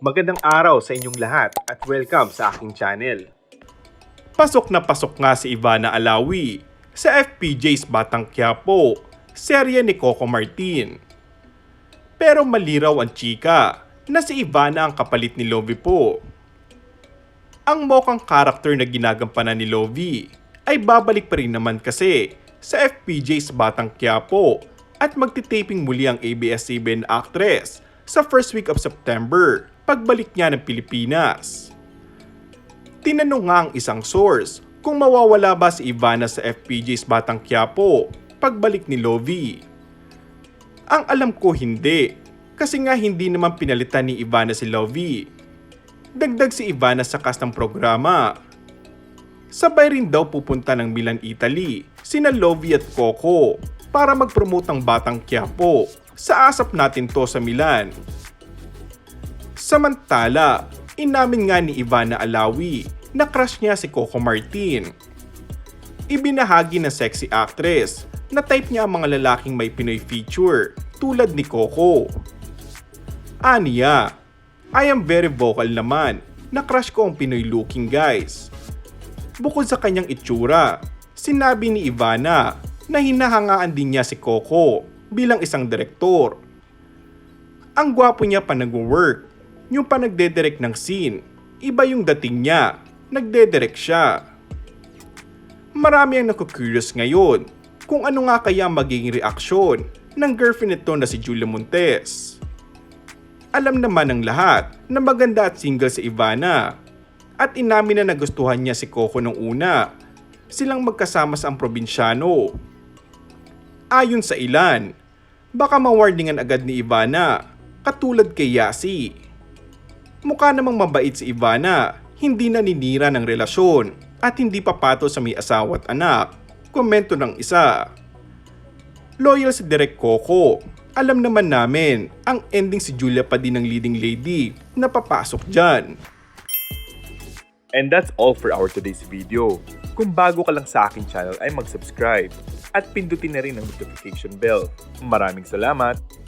Magandang araw sa inyong lahat at welcome sa aking channel. Pasok na pasok nga si Ivana Alawi sa FPJ's Batang Quiapo, serye ni Coco Martin. Pero maliraw ang chika na si Ivana ang kapalit ni Lovie po. Ang mokang karakter na ginagampanan ni Lovie ay babalik pa rin naman kasi sa FPJ's Batang Quiapo at magtitaping muli ang ABS-CBN actress sa first week of September pagbalik niya ng Pilipinas. Tinanong nga ang isang source kung mawawala ba si Ivana sa FPJ's Batang Quiapo pagbalik ni Lovie. Ang alam ko hindi, kasi nga hindi naman pinalitan ni Ivana si Lovie. Dagdag si Ivana sa cast ng programa. Sabay rin daw pupunta ng Milan, Italy, sina Lovie at Coco para mag-promote ng Batang Quiapo sa Asap Natin To sa Milan. Samantala, inamin nga ni Ivana Alawi na crush niya si Coco Martin. Ibinahagi ng sexy actress na type niya ang mga lalaking may Pinoy feature tulad ni Coco. Aniya, I am very vocal naman na crush ko ang Pinoy looking guys. Bukod sa kanyang itsura, sinabi ni Ivana na hinahangaan din niya si Coco bilang isang direktor. Ang gwapo niya pa nag-work, yung pa nagdedirect ng scene, iba yung dating niya, nagdedirect siya. Marami ang naku-curious ngayon kung ano nga kaya magiging reaksyon ng girlfriend nito na si Julia Montes. Alam naman ng lahat na maganda at single si Ivana at inamin na nagustuhan niya si Coco nung una, silang magkasama sa ang probinsyano. Ayon sa ilan, baka ma-warningan agad ni Ivana, katulad kay Yasi. Mukha namang mabait si Ivana, hindi naninira ng relasyon at hindi papato sa may asawa at anak, komento ng isa. Loyal si Direk Coco, alam naman namin ang ending si Julia pa din ng leading lady na papasok dyan. And that's all for our today's video. Kung bago ka lang sa aking channel ay mag-subscribe at pindutin na rin ang notification bell. Maraming salamat!